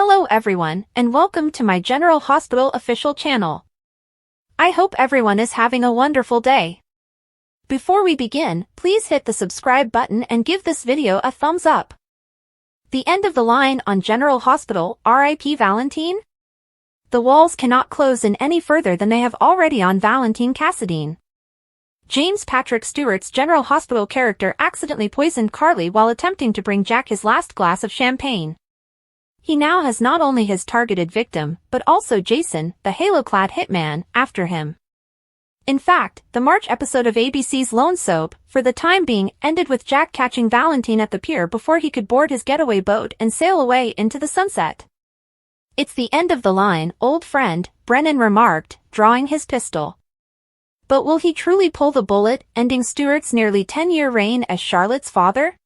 Hello everyone, and welcome to my General Hospital official channel. I hope everyone is having a wonderful day. Before we begin, please hit the subscribe button and give this video a thumbs up. The end of the line on General Hospital, R.I.P. Valentin? The walls cannot close in any further than they have already on Valentin Cassadine. James Patrick Stewart's General Hospital character accidentally poisoned Carly while attempting to bring Jack his last glass of champagne. He now has not only his targeted victim, but also Jason, the halo-clad hitman, after him. In fact, the March episode of ABC's Lone Soap, for the time being, ended with Jack catching Valentin at the pier before he could board his getaway boat and sail away into the sunset. "It's the end of the line, old friend," Brennan remarked, drawing his pistol. But will he truly pull the bullet, ending Stewart's nearly 10-year reign as Charlotte's father?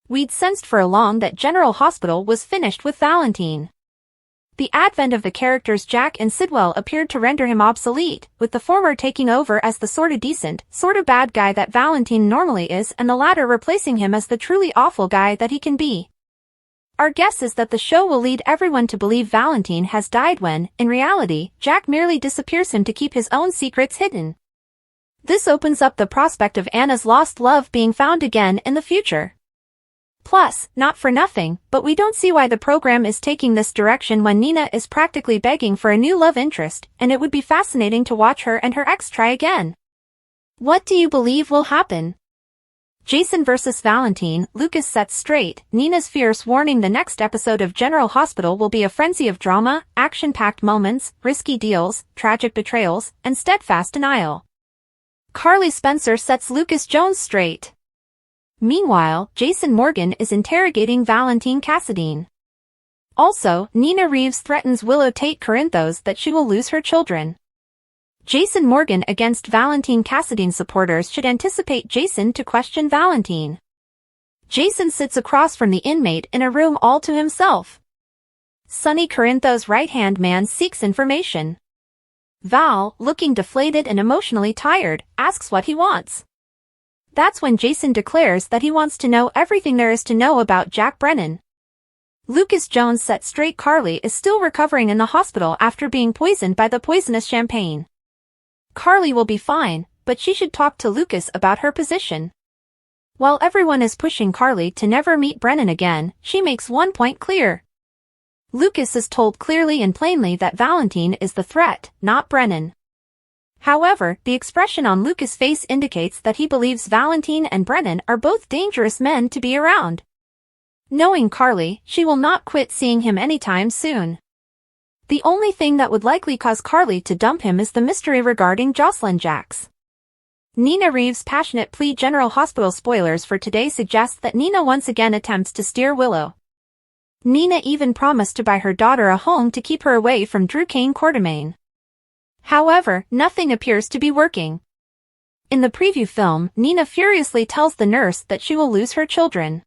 We'd sensed for long that General Hospital was finished with Valentin. The advent of the characters Jack and Sidwell appeared to render him obsolete, with the former taking over as the sorta decent, sorta bad guy that Valentin normally is and the latter replacing him as the truly awful guy that he can be. Our guess is that the show will lead everyone to believe Valentin has died when, in reality, Jack merely disappears him to keep his own secrets hidden. This opens up the prospect of Anna's lost love being found again in the future. Plus, not for nothing, but we don't see why the program is taking this direction when Nina is practically begging for a new love interest, and it would be fascinating to watch her and her ex try again. What do you believe will happen? Jason vs. Valentin, Lucas sets straight, Nina's fierce warning: the next episode of General Hospital will be a frenzy of drama, action-packed moments, risky deals, tragic betrayals, and steadfast denial. Carly Spencer sets Lucas Jones straight. Meanwhile, Jason Morgan is interrogating Valentin Cassadine. Also, Nina Reeves threatens Willow Tate Corinthos that she will lose her children. Jason Morgan against Valentin Cassadine. Supporters should anticipate Jason to question Valentin. Jason sits across from the inmate in a room all to himself. Sonny Corinthos' right-hand man seeks information. Val, looking deflated and emotionally tired, asks what he wants. That's when Jason declares that he wants to know everything there is to know about Jack Brennan. Lucas Jones set straight: Carly is still recovering in the hospital after being poisoned by the poisonous champagne. Carly will be fine, but she should talk to Lucas about her position. While everyone is pushing Carly to never meet Brennan again, she makes one point clear. Lucas is told clearly and plainly that Valentin is the threat, not Brennan. However, the expression on Lucas' face indicates that he believes Valentin and Brennan are both dangerous men to be around. Knowing Carly, she will not quit seeing him anytime soon. The only thing that would likely cause Carly to dump him is the mystery regarding Jocelyn Jacks. Nina Reeves' passionate plea. General Hospital spoilers for today suggest that Nina once again attempts to steer Willow. Nina even promised to buy her daughter a home to keep her away from Drew Kane Quartermain. However, nothing appears to be working. In the preview film, Nina furiously tells the nurse that she will lose her children.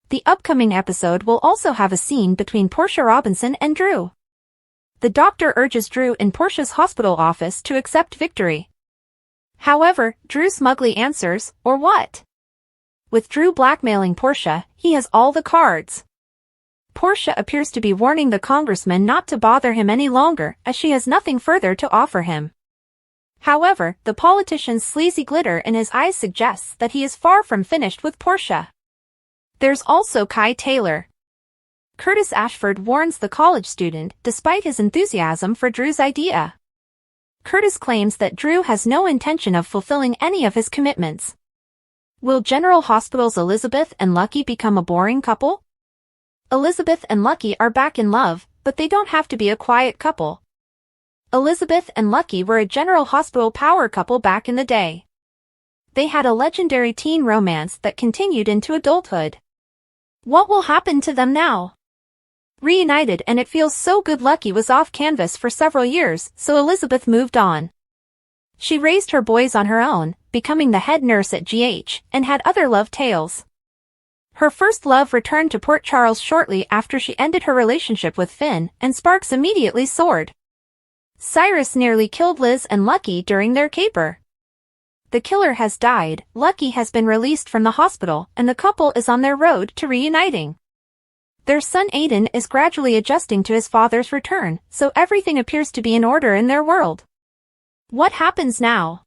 The upcoming episode will also have a scene between Portia Robinson and Drew. The doctor urges Drew in Portia's hospital office to accept victory. However, Drew smugly answers, "Or what?" With Drew blackmailing Portia, he has all the cards. Portia appears to be warning the congressman not to bother him any longer, as she has nothing further to offer him. However, the politician's sleazy glitter in his eyes suggests that he is far from finished with Portia. There's also Kai Taylor. Curtis Ashford warns the college student, despite his enthusiasm for Drew's idea. Curtis claims that Drew has no intention of fulfilling any of his commitments. Will General Hospital's Elizabeth and Lucky become a boring couple? Elizabeth and Lucky are back in love, but they don't have to be a quiet couple. Elizabeth and Lucky were a General Hospital power couple back in the day. They had a legendary teen romance that continued into adulthood. What will happen to them now? Reunited, and it feels so good. Lucky was off canvas for several years, so Elizabeth moved on. She raised her boys on her own, becoming the head nurse at GH, and had other love tales. Her first love returned to Port Charles shortly after she ended her relationship with Finn, and sparks immediately soared. Cyrus nearly killed Liz and Lucky during their caper. The killer has died, Lucky has been released from the hospital, and the couple is on their road to reuniting. Their son Aiden is gradually adjusting to his father's return, so everything appears to be in order in their world. What happens now?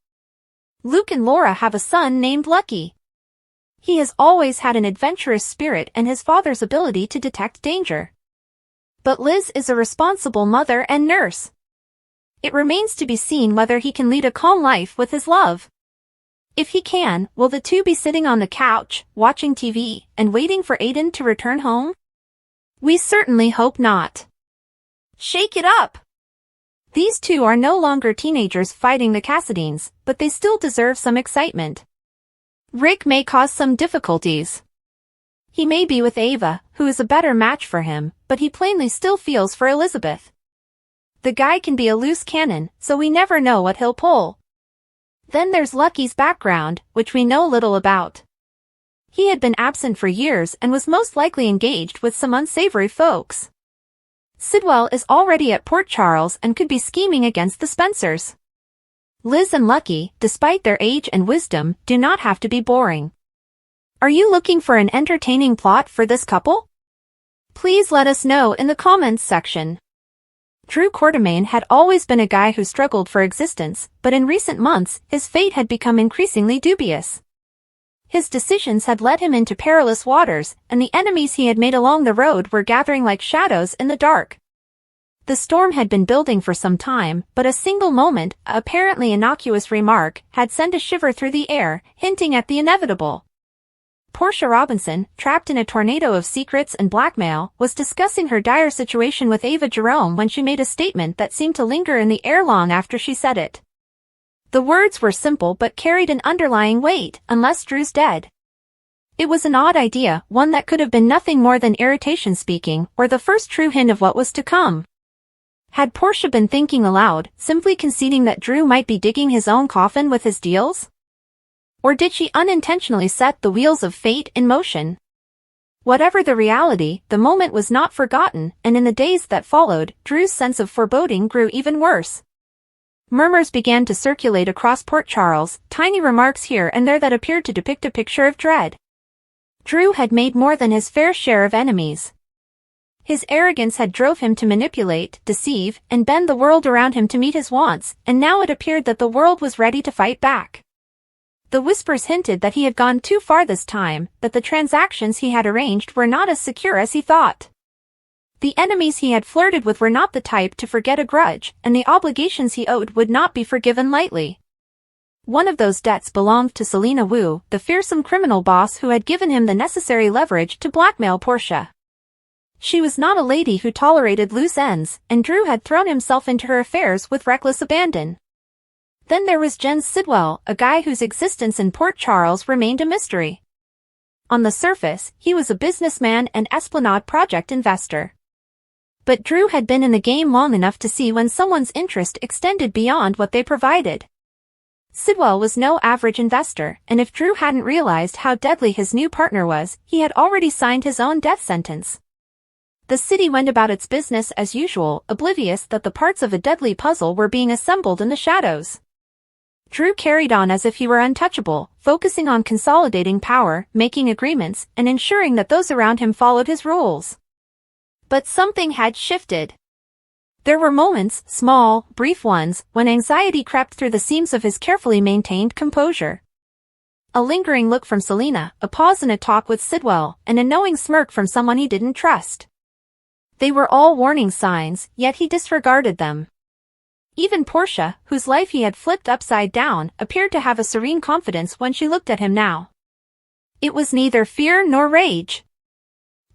Luke and Laura have a son named Lucky. He has always had an adventurous spirit and his father's ability to detect danger. But Liz is a responsible mother and nurse. It remains to be seen whether he can lead a calm life with his love. If he can, will the two be sitting on the couch, watching TV, and waiting for Aiden to return home? We certainly hope not. Shake it up! These two are no longer teenagers fighting the Cassidines, but they still deserve some excitement. Rick may cause some difficulties. He may be with Ava, who is a better match for him, but he plainly still feels for Elizabeth. The guy can be a loose cannon, so we never know what he'll pull. Then there's Lucky's background, which we know little about. He had been absent for years and was most likely engaged with some unsavory folks. Sidwell is already at Port Charles and could be scheming against the Spencers. Liz and Lucky, despite their age and wisdom, do not have to be boring. Are you looking for an entertaining plot for this couple? Please let us know in the comments section. Drew Quartermain had always been a guy who struggled for existence, but in recent months, his fate had become increasingly dubious. His decisions had led him into perilous waters, and the enemies he had made along the road were gathering like shadows in the dark. The storm had been building for some time, but a single moment, a apparently innocuous remark, had sent a shiver through the air, hinting at the inevitable. Portia Robinson, trapped in a tornado of secrets and blackmail, was discussing her dire situation with Ava Jerome when she made a statement that seemed to linger in the air long after she said it. The words were simple but carried an underlying weight, unless Drew's dead. It was an odd idea, one that could have been nothing more than irritation speaking, or the first true hint of what was to come. Had Portia been thinking aloud, simply conceding that Drew might be digging his own coffin with his deals? Or did she unintentionally set the wheels of fate in motion? Whatever the reality, the moment was not forgotten, and in the days that followed, Drew's sense of foreboding grew even worse. Murmurs began to circulate across Port Charles, tiny remarks here and there that appeared to depict a picture of dread. Drew had made more than his fair share of enemies. His arrogance had drove him to manipulate, deceive, and bend the world around him to meet his wants, and now it appeared that the world was ready to fight back. The whispers hinted that he had gone too far this time, that the transactions he had arranged were not as secure as he thought. The enemies he had flirted with were not the type to forget a grudge, and the obligations he owed would not be forgiven lightly. One of those debts belonged to Selena Wu, the fearsome criminal boss who had given him the necessary leverage to blackmail Portia. She was not a lady who tolerated loose ends, and Drew had thrown himself into her affairs with reckless abandon. Then there was Jens Sidwell, a guy whose existence in Port Charles remained a mystery. On the surface, he was a businessman and Esplanade project investor. But Drew had been in the game long enough to see when someone's interest extended beyond what they provided. Sidwell was no average investor, and if Drew hadn't realized how deadly his new partner was, he had already signed his own death sentence. The city went about its business as usual, oblivious that the parts of a deadly puzzle were being assembled in the shadows. Drew carried on as if he were untouchable, focusing on consolidating power, making agreements, and ensuring that those around him followed his rules. But something had shifted. There were moments, small, brief ones, when anxiety crept through the seams of his carefully maintained composure. A lingering look from Selena, a pause in a talk with Sidwell, and a knowing smirk from someone he didn't trust. They were all warning signs, yet he disregarded them. Even Portia, whose life he had flipped upside down, appeared to have a serene confidence when she looked at him now. It was neither fear nor rage.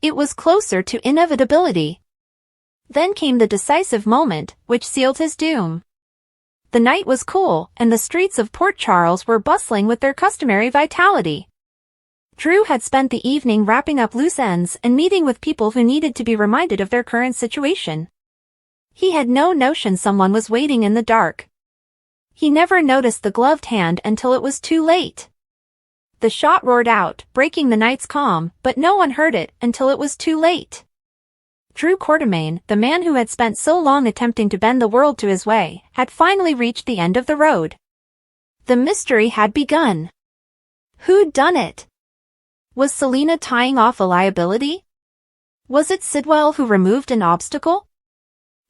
It was closer to inevitability. Then came the decisive moment, which sealed his doom. The night was cool, and the streets of Port Charles were bustling with their customary vitality. Drew had spent the evening wrapping up loose ends and meeting with people who needed to be reminded of their current situation. He had no notion someone was waiting in the dark. He never noticed the gloved hand until it was too late. The shot roared out, breaking the night's calm, but no one heard it until it was too late. Drew Quartermain, the man who had spent so long attempting to bend the world to his way, had finally reached the end of the road. The mystery had begun. Who'd done it? Was Selena tying off a liability? Was it Sidwell who removed an obstacle?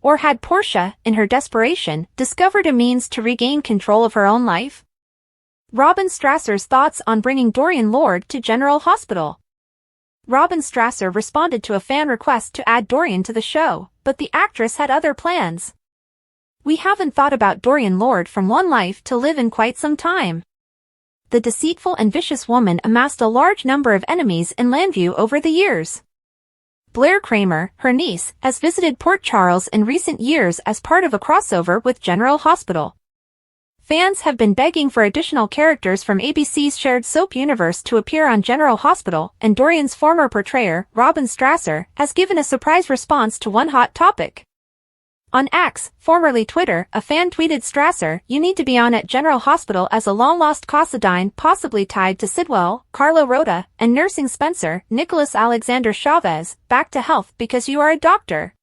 Or had Portia, in her desperation, discovered a means to regain control of her own life? Robin Strasser's thoughts on bringing Dorian Lord to General Hospital. Robin Strasser responded to a fan request to add Dorian to the show, but the actress had other plans. We haven't thought about Dorian Lord from One Life to Live in quite some time. The deceitful and vicious woman amassed a large number of enemies in Landview over the years. Blair Kramer, her niece, has visited Port Charles in recent years as part of a crossover with General Hospital. Fans have been begging for additional characters from ABC's shared soap universe to appear on General Hospital, and Dorian's former portrayer, Robin Strasser, has given a surprise response to one hot topic. On X, formerly Twitter, a fan tweeted Strasser, "You need to be on at General Hospital as a long-lost Cassadine possibly tied to Sidwell, Carlo Rota, and nursing Spencer, Nicholas Alexander Chavez, back to health because you are a doctor."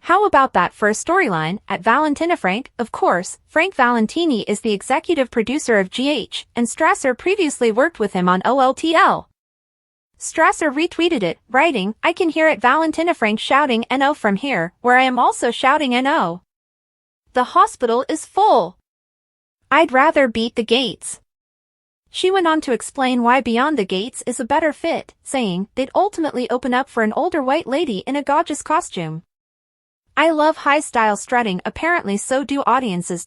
How about that for a storyline? At Valentin Frank, of course, Frank Valentini is the executive producer of GH, and Strasser previously worked with him on OLTL. Strasser retweeted it, writing, "I can hear at Valentina Frank shouting NO from here, where I am also shouting NO. The hospital is full. I'd rather beat the gates." She went on to explain why Beyond the Gates is a better fit, saying, "They'd ultimately open up for an older white lady in a gorgeous costume. I love high-style strutting, apparently so do audiences.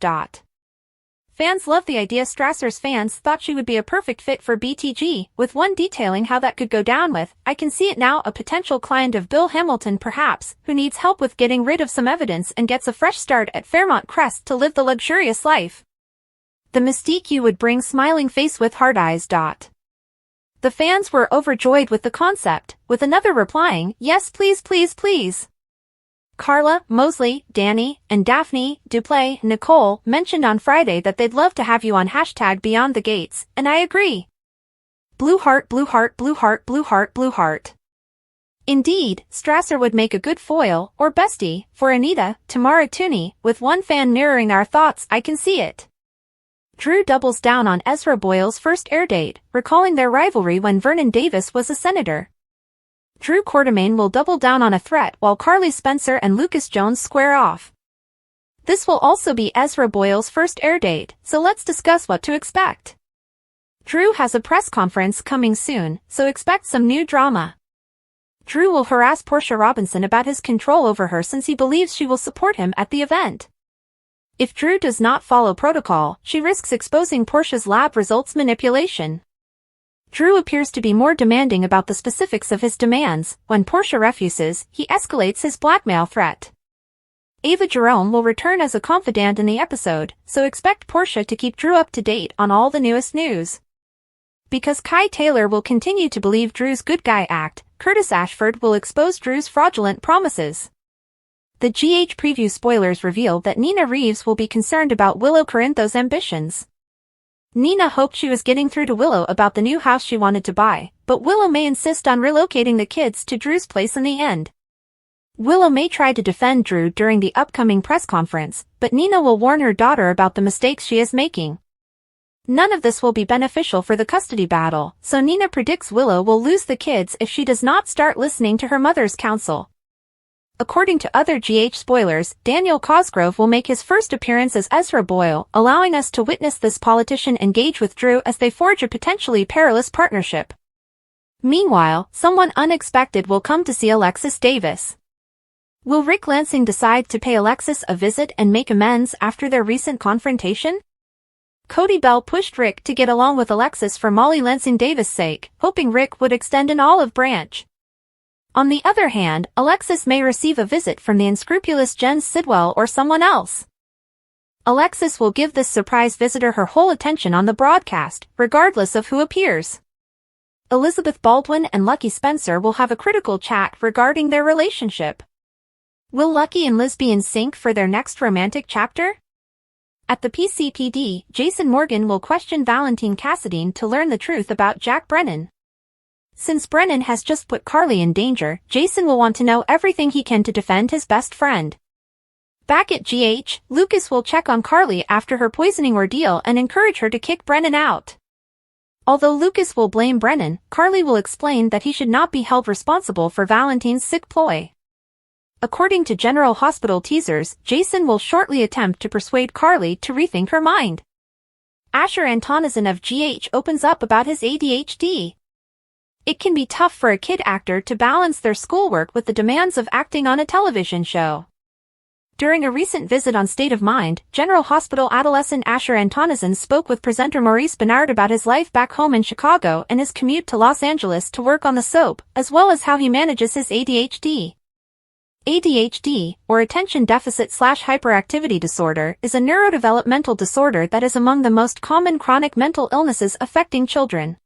Fans love the idea. Strasser's fans thought she would be a perfect fit for BTG, with one detailing how that could go down with, "I can see it now, a potential client of Bill Hamilton perhaps, who needs help with getting rid of some evidence and gets a fresh start at Fairmont Crest to live the luxurious life. The mystique you would bring, smiling face with hard eyes. The fans were overjoyed with the concept, with another replying, "Yes please please please." Carla, Mosley, Danny, and Daphne, Duplay, Nicole mentioned on Friday that they'd love to have you on #Beyond the Gates, and I agree. Blue heart, blue heart, blue heart, blue heart, blue heart. Indeed, Strasser would make a good foil, or bestie, for Anita, Tamara Tooney, with one fan mirroring our thoughts, "I can see it." Drew doubles down on Ezra Boyle's first airdate, recalling their rivalry when Vernon Davis was a senator. Drew Quartermain will double down on a threat while Carly Spencer and Lucas Jones square off. This will also be Ezra Boyle's first airdate, so let's discuss what to expect. Drew has a press conference coming soon, so expect some new drama. Drew will harass Portia Robinson about his control over her since he believes she will support him at the event. If Drew does not follow protocol, she risks exposing Portia's lab results manipulation. Drew appears to be more demanding about the specifics of his demands. When Portia refuses, he escalates his blackmail threat. Ava Jerome will return as a confidant in the episode, so expect Portia to keep Drew up to date on all the newest news. Because Kai Taylor will continue to believe Drew's good guy act, Curtis Ashford will expose Drew's fraudulent promises. The GH preview spoilers reveal that Nina Reeves will be concerned about Willow Corinthos' ambitions. Nina hoped she was getting through to Willow about the new house she wanted to buy, but Willow may insist on relocating the kids to Drew's place in the end. Willow may try to defend Drew during the upcoming press conference, but Nina will warn her daughter about the mistakes she is making. None of this will be beneficial for the custody battle, so Nina predicts Willow will lose the kids if she does not start listening to her mother's counsel. According to other GH spoilers, Daniel Cosgrove will make his first appearance as Ezra Boyle, allowing us to witness this politician engage with Drew as they forge a potentially perilous partnership. Meanwhile, someone unexpected will come to see Alexis Davis. Will Rick Lansing decide to pay Alexis a visit and make amends after their recent confrontation? Cody Bell pushed Rick to get along with Alexis for Molly Lansing Davis' sake, hoping Rick would extend an olive branch. On the other hand, Alexis may receive a visit from the unscrupulous Jen Sidwell or someone else. Alexis will give this surprise visitor her whole attention on the broadcast, regardless of who appears. Elizabeth Baldwin and Lucky Spencer will have a critical chat regarding their relationship. Will Lucky and Liz be in sync for their next romantic chapter? At the PCPD, Jason Morgan will question Valentin Cassadine to learn the truth about Jack Brennan. Since Brennan has just put Carly in danger, Jason will want to know everything he can to defend his best friend. Back at GH, Lucas will check on Carly after her poisoning ordeal and encourage her to kick Brennan out. Although Lucas will blame Brennan, Carly will explain that he should not be held responsible for Valentin's sick ploy. According to General Hospital teasers, Jason will shortly attempt to persuade Carly to rethink her mind. Asher Antonison of GH opens up about his ADHD. It can be tough for a kid actor to balance their schoolwork with the demands of acting on a television show. During a recent visit on State of Mind, General Hospital adolescent Asher Antonison spoke with presenter Maurice Benard about his life back home in Chicago and his commute to Los Angeles to work on the soap, as well as how he manages his ADHD. ADHD, or Attention Deficit/Hyperactivity Disorder, is a neurodevelopmental disorder that is among the most common chronic mental illnesses affecting children.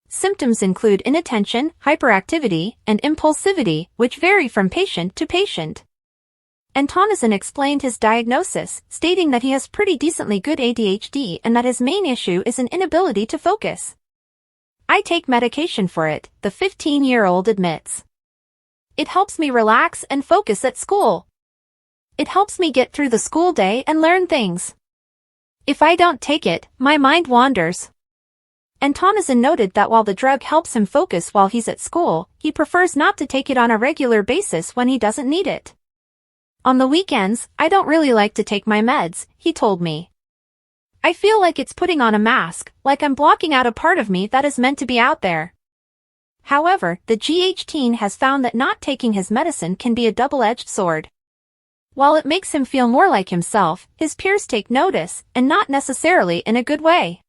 Symptoms include inattention, hyperactivity, and impulsivity, which vary from patient to patient. Antonison explained his diagnosis, stating that he has pretty decently good ADHD and that his main issue is an inability to focus. "I take medication for it," the 15-year-old admits. "It helps me relax and focus at school. It helps me get through the school day and learn things. If I don't take it, my mind wanders." Antonison noted that while the drug helps him focus while he's at school, he prefers not to take it on a regular basis when he doesn't need it. "On the weekends, I don't really like to take my meds," he told me. "I feel like it's putting on a mask, like I'm blocking out a part of me that is meant to be out there." However, the GH teen has found that not taking his medicine can be a double-edged sword. While it makes him feel more like himself, his peers take notice, and not necessarily in a good way.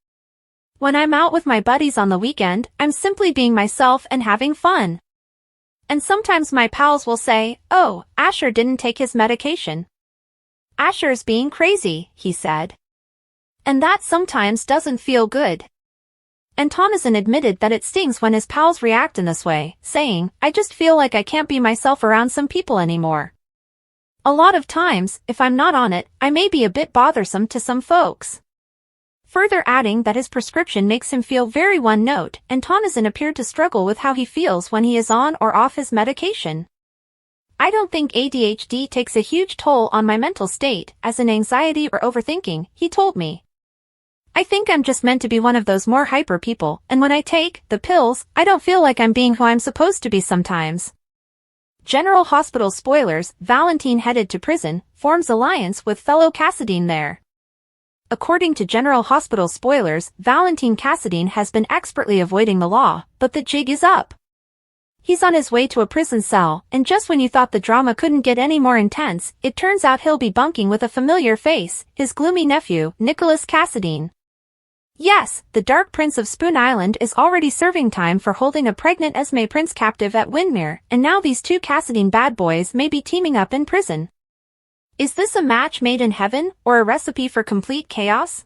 "When I'm out with my buddies on the weekend, I'm simply being myself and having fun. And sometimes my pals will say, 'Oh, Asher didn't take his medication. Asher's being crazy,'" he said. "And that sometimes doesn't feel good." Antonison admitted that it stings when his pals react in this way, saying, "I just feel like I can't be myself around some people anymore. A lot of times, if I'm not on it, I may be a bit bothersome to some folks." Further adding that his prescription makes him feel very one-note, Antonison appeared to struggle with how he feels when he is on or off his medication. "I don't think ADHD takes a huge toll on my mental state, as in anxiety or overthinking," he told me. "I think I'm just meant to be one of those more hyper people, and when I take the pills, I don't feel like I'm being who I'm supposed to be sometimes." General Hospital spoilers: Valentin headed to prison, forms alliance with fellow Cassadine there. According to General Hospital spoilers, Valentin Cassadine has been expertly avoiding the law, but the jig is up. He's on his way to a prison cell, and just when you thought the drama couldn't get any more intense, it turns out he'll be bunking with a familiar face, his gloomy nephew, Nicholas Cassadine. Yes, the Dark Prince of Spoon Island is already serving time for holding a pregnant Esme Prince captive at Windmere, and now these two Cassadine bad boys may be teaming up in prison. Is this a match made in heaven, or a recipe for complete chaos?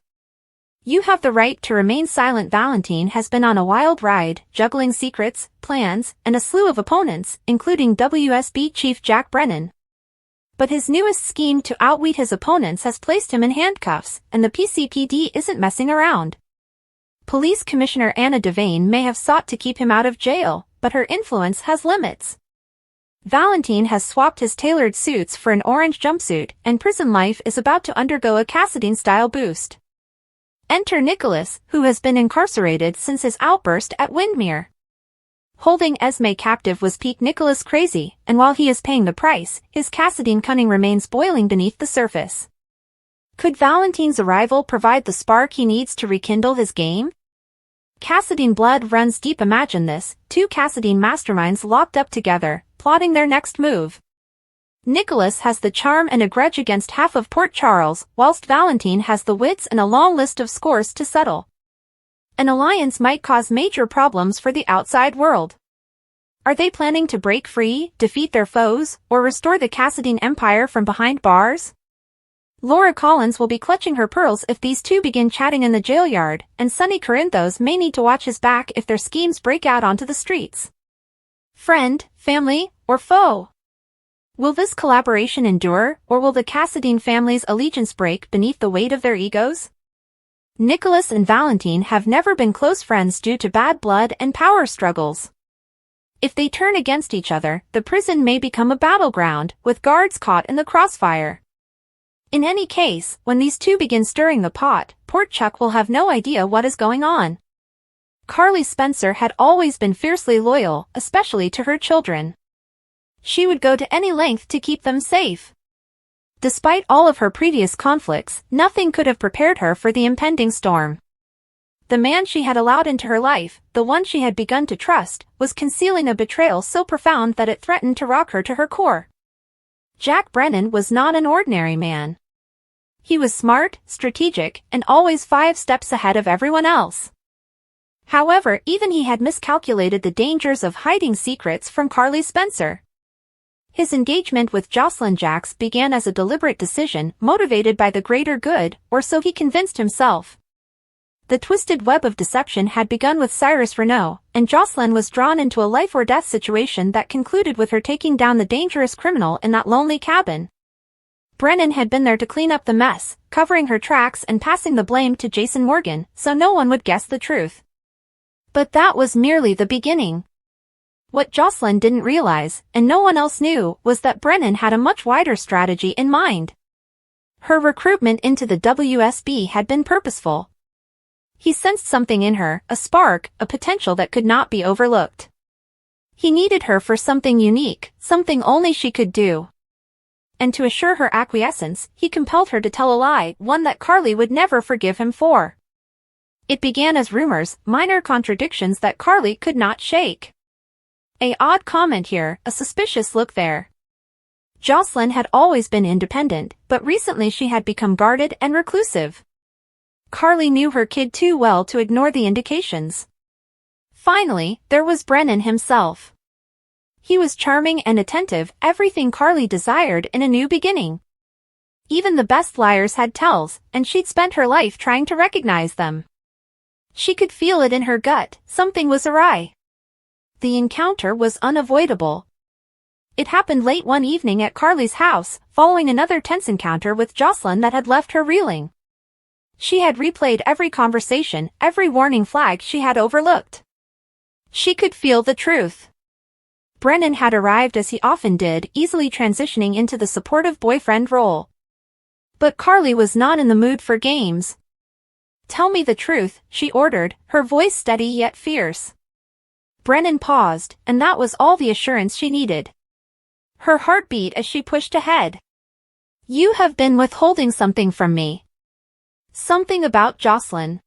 "You have the right to remain silent." Valentin has been on a wild ride, juggling secrets, plans, and a slew of opponents, including WSB Chief Jack Brennan. But his newest scheme to outwit his opponents has placed him in handcuffs, and the PCPD isn't messing around. Police Commissioner Anna Devane may have sought to keep him out of jail, but her influence has limits. Valentin has swapped his tailored suits for an orange jumpsuit, and prison life is about to undergo a Cassadine-style boost. Enter Nicholas, who has been incarcerated since his outburst at Windmere. Holding Esme captive was peak Nicholas crazy, and while he is paying the price, his Cassadine cunning remains boiling beneath the surface. Could Valentin's arrival provide the spark he needs to rekindle his game? Cassadine blood runs deep. Imagine this, two Cassadine masterminds locked up together, plotting their next move. Nicholas has the charm and a grudge against half of Port Charles, whilst Valentin has the wits and a long list of scores to settle. An alliance might cause major problems for the outside world. Are they planning to break free, defeat their foes, or restore the Cassadine Empire from behind bars? Laura Collins will be clutching her pearls if these two begin chatting in the jail yard, and Sonny Corinthos may need to watch his back if their schemes break out onto the streets. Friend, family, or foe? Will this collaboration endure, or will the Cassadine family's allegiance break beneath the weight of their egos? Nicholas and Valentin have never been close friends due to bad blood and power struggles. If they turn against each other, the prison may become a battleground, with guards caught in the crossfire. In any case, when these two begin stirring the pot, Port Chuck will have no idea what is going on. Carly Spencer had always been fiercely loyal, especially to her children. She would go to any length to keep them safe. Despite all of her previous conflicts, nothing could have prepared her for the impending storm. The man she had allowed into her life, the one she had begun to trust, was concealing a betrayal so profound that it threatened to rock her to her core. Jack Brennan was not an ordinary man. He was smart, strategic, and always 5 steps ahead of everyone else. However, even he had miscalculated the dangers of hiding secrets from Carly Spencer. His engagement with Jocelyn Jacks began as a deliberate decision motivated by the greater good, or so he convinced himself. The twisted web of deception had begun with Cyrus Renault, and Jocelyn was drawn into a life-or-death situation that concluded with her taking down the dangerous criminal in that lonely cabin. Brennan had been there to clean up the mess, covering her tracks and passing the blame to Jason Morgan, so no one would guess the truth. But that was merely the beginning. What Jocelyn didn't realize, and no one else knew, was that Brennan had a much wider strategy in mind. Her recruitment into the WSB had been purposeful. He sensed something in her, a spark, a potential that could not be overlooked. He needed her for something unique, something only she could do. And to assure her acquiescence, he compelled her to tell a lie, one that Carly would never forgive him for. It began as rumors, minor contradictions that Carly could not shake. An odd comment here, a suspicious look there. Jocelyn had always been independent, but recently she had become guarded and reclusive. Carly knew her kid too well to ignore the indications. Finally, there was Brennan himself. He was charming and attentive, everything Carly desired in a new beginning. Even the best liars had tells, and she'd spent her life trying to recognize them. She could feel it in her gut, something was awry. The encounter was unavoidable. It happened late one evening at Carly's house, following another tense encounter with Jocelyn that had left her reeling. She had replayed every conversation, every warning flag she had overlooked. She could feel the truth. Brennan had arrived as he often did, easily transitioning into the supportive boyfriend role. But Carly was not in the mood for games. "Tell me the truth," she ordered, her voice steady yet fierce. Brennan paused, and that was all the assurance she needed. Her heart beat as she pushed ahead. "You have been withholding something from me." "Something about Jocelyn."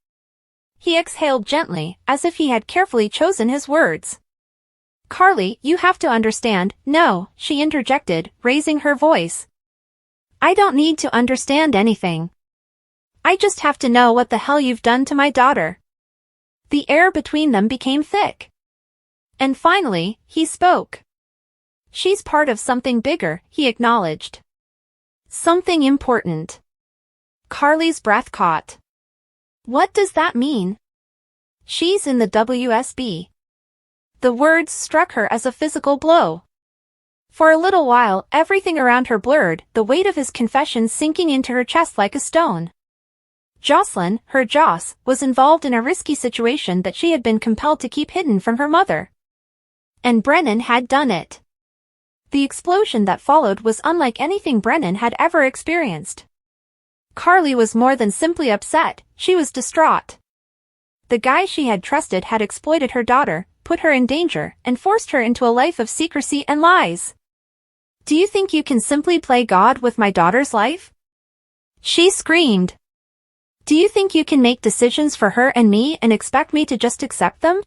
He exhaled gently, as if he had carefully chosen his words. "Carly, you have to understand." "No," she interjected, raising her voice. "I don't need to understand anything. I just have to know what the hell you've done to my daughter." The air between them became thick. And finally, he spoke. "She's part of something bigger," he acknowledged. "Something important." Carly's breath caught. "What does that mean?" "She's in the WSB." The words struck her as a physical blow. For a little while, everything around her blurred, the weight of his confession sinking into her chest like a stone. Jocelyn, her Joss, was involved in a risky situation that she had been compelled to keep hidden from her mother. And Brennan had done it. The explosion that followed was unlike anything Brennan had ever experienced. Carly was more than simply upset, she was distraught. The guy she had trusted had exploited her daughter, put her in danger, and forced her into a life of secrecy and lies. "Do you think you can simply play God with my daughter's life?" she screamed. "Do you think you can make decisions for her and me and expect me to just accept them?"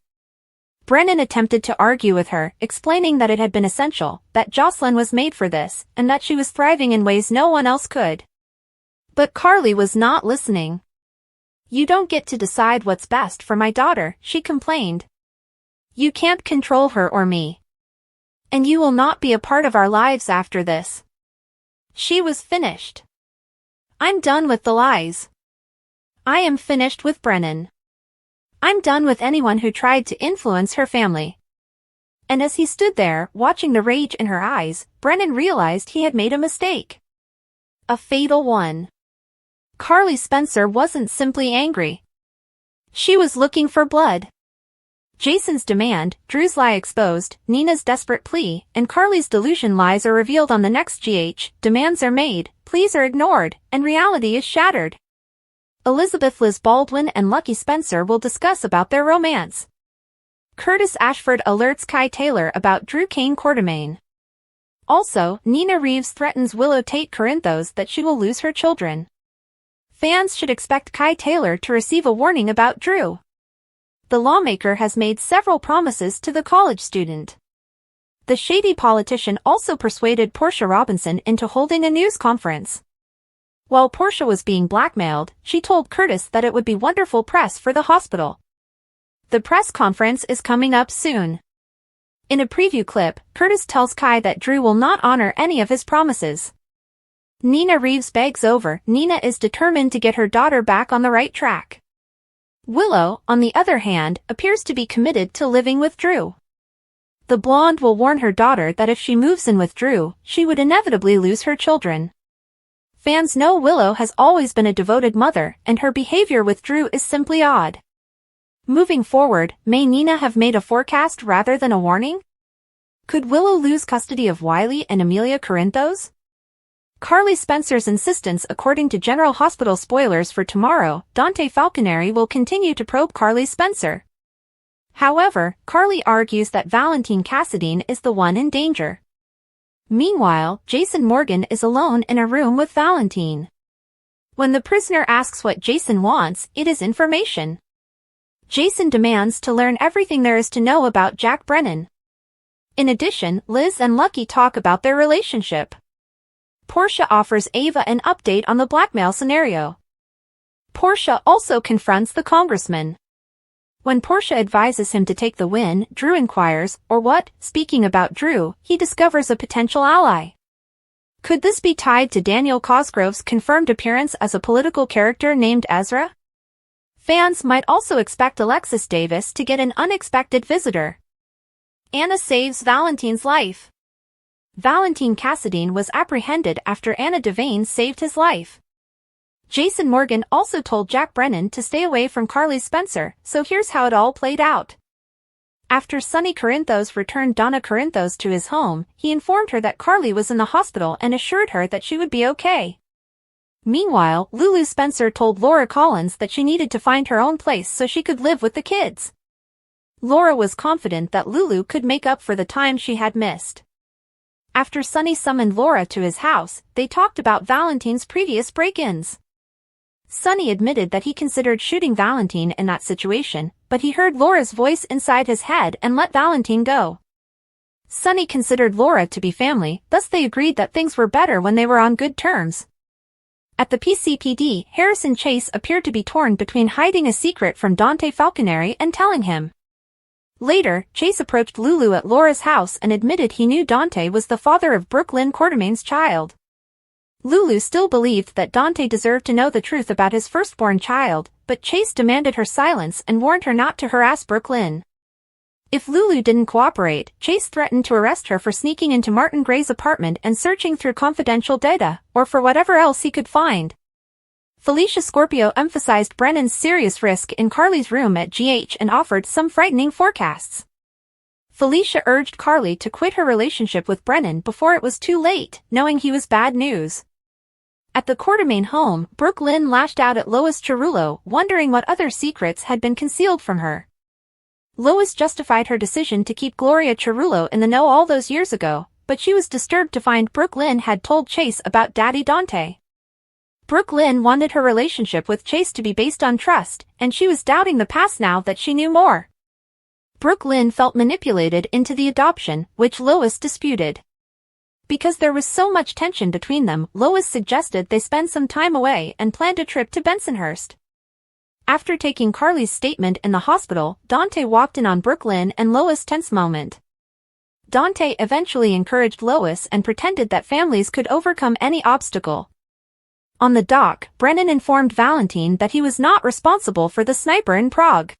Brennan attempted to argue with her, explaining that it had been essential, that Jocelyn was made for this, and that she was thriving in ways no one else could. But Carly was not listening. "You don't get to decide what's best for my daughter," she complained. "You can't control her or me. And you will not be a part of our lives after this." She was finished. "I'm done with the lies. I am finished with Brennan. I'm done with anyone who tried to influence her family." And as he stood there, watching the rage in her eyes, Brennan realized he had made a mistake. A fatal one. Carly Spencer wasn't simply angry. She was looking for blood. Jason's demand, Drew's lie exposed, Nina's desperate plea, and Carly's delusion lies are revealed on the next GH, demands are made, pleas are ignored, and reality is shattered. Elizabeth Liz Baldwin and Lucky Spencer will discuss about their romance. Curtis Ashford alerts Kai Taylor about Drew Kane Quartermain. Also, Nina Reeves threatens Willow Tate Corinthos that she will lose her children. Fans should expect Kai Taylor to receive a warning about Drew. The lawmaker has made several promises to the college student. The shady politician also persuaded Portia Robinson into holding a news conference. While Portia was being blackmailed, she told Curtis that it would be wonderful press for the hospital. The press conference is coming up soon. In a preview clip, Curtis tells Kai that Drew will not honor any of his promises. Nina Reeves begs over. Nina is determined to get her daughter back on the right track. Willow, on the other hand, appears to be committed to living with Drew. The blonde will warn her daughter that if she moves in with Drew, she would inevitably lose her children. Fans know Willow has always been a devoted mother, and her behavior with Drew is simply odd. Moving forward, may Nina have made a forecast rather than a warning? Could Willow lose custody of Wiley and Amelia Corinthos? Carly Spencer's insistence. According to General Hospital spoilers for tomorrow, Dante Falconeri will continue to probe Carly Spencer. However, Carly argues that Valentin Cassadine is the one in danger. Meanwhile, Jason Morgan is alone in a room with Valentin. When the prisoner asks what Jason wants, it is information. Jason demands to learn everything there is to know about Jack Brennan. In addition, Liz and Lucky talk about their relationship. Portia offers Ava an update on the blackmail scenario. Portia also confronts the congressman. When Portia advises him to take the win, Drew inquires, or what? Speaking about Drew, he discovers a potential ally. Could this be tied to Daniel Cosgrove's confirmed appearance as a political character named Ezra? Fans might also expect Alexis Davis to get an unexpected visitor. Anna saves Valentin's life. Valentin Cassadine was apprehended after Anna Devane saved his life. Jason Morgan also told Jack Brennan to stay away from Carly Spencer, so here's how it all played out. After Sonny Corinthos returned Donna Corinthos to his home, he informed her that Carly was in the hospital and assured her that she would be okay. Meanwhile, Lulu Spencer told Laura Collins that she needed to find her own place so she could live with the kids. Laura was confident that Lulu could make up for the time she had missed. After Sonny summoned Laura to his house, they talked about Valentin's previous break-ins. Sonny admitted that he considered shooting Valentin in that situation, but he heard Laura's voice inside his head and let Valentin go. Sonny considered Laura to be family, thus they agreed that things were better when they were on good terms. At the PCPD, Harrison Chase appeared to be torn between hiding a secret from Dante Falconeri and telling him. Later, Chase approached Lulu at Laura's house and admitted he knew Dante was the father of Brooklyn Quartermain's child. Lulu still believed that Dante deserved to know the truth about his firstborn child, but Chase demanded her silence and warned her not to harass Brooklyn. If Lulu didn't cooperate, Chase threatened to arrest her for sneaking into Martin Gray's apartment and searching through confidential data, or for whatever else he could find. Felicia Scorpio emphasized Brennan's serious risk in Carly's room at GH and offered some frightening forecasts. Felicia urged Carly to quit her relationship with Brennan before it was too late, knowing he was bad news. At the Quartermain home, Brooklyn lashed out at Lois Cerullo, wondering what other secrets had been concealed from her. Lois justified her decision to keep Gloria Cerullo in the know all those years ago, but she was disturbed to find Brooklyn had told Chase about Daddy Dante. Brooklyn wanted her relationship with Chase to be based on trust, and she was doubting the past now that she knew more. Brooklyn felt manipulated into the adoption, which Lois disputed. Because there was so much tension between them, Lois suggested they spend some time away and planned a trip to Bensonhurst. After taking Carly's statement in the hospital, Dante walked in on Brooklyn and Lois' tense moment. Dante eventually encouraged Lois and pretended that families could overcome any obstacle. On the dock, Brennan informed Valentin that he was not responsible for the sniper in Prague.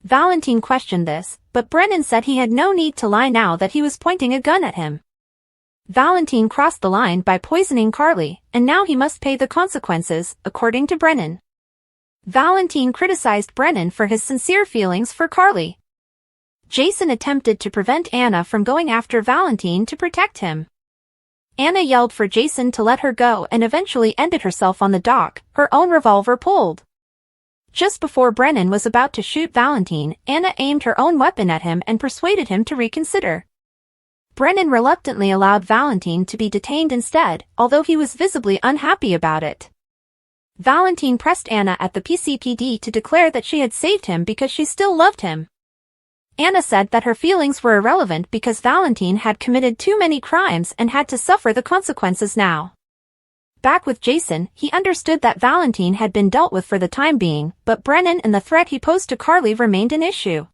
Valentin questioned this, but Brennan said he had no need to lie now that he was pointing a gun at him. Valentin crossed the line by poisoning Carly, and now he must pay the consequences, according to Brennan. Valentin criticized Brennan for his sincere feelings for Carly. Jason attempted to prevent Anna from going after Valentin to protect him. Anna yelled for Jason to let her go and eventually ended herself on the dock, her own revolver pulled. Just before Brennan was about to shoot Valentin, Anna aimed her own weapon at him and persuaded him to reconsider. Brennan reluctantly allowed Valentin to be detained instead, although he was visibly unhappy about it. Valentin pressed Anna at the PCPD to declare that she had saved him because she still loved him. Anna said that her feelings were irrelevant because Valentin had committed too many crimes and had to suffer the consequences now. Back with Jason, he understood that Valentin had been dealt with for the time being, but Brennan and the threat he posed to Carly remained an issue.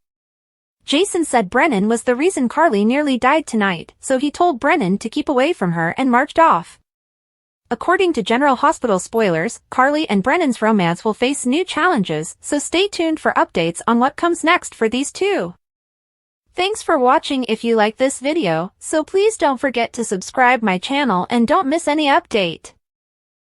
Jason said Brennan was the reason Carly nearly died tonight, so he told Brennan to keep away from her and marched off. According to General Hospital spoilers, Carly and Brennan's romance will face new challenges, so stay tuned for updates on what comes next for these two. Thanks for watching. If you like this video, so please don't forget to subscribe my channel and don't miss any update.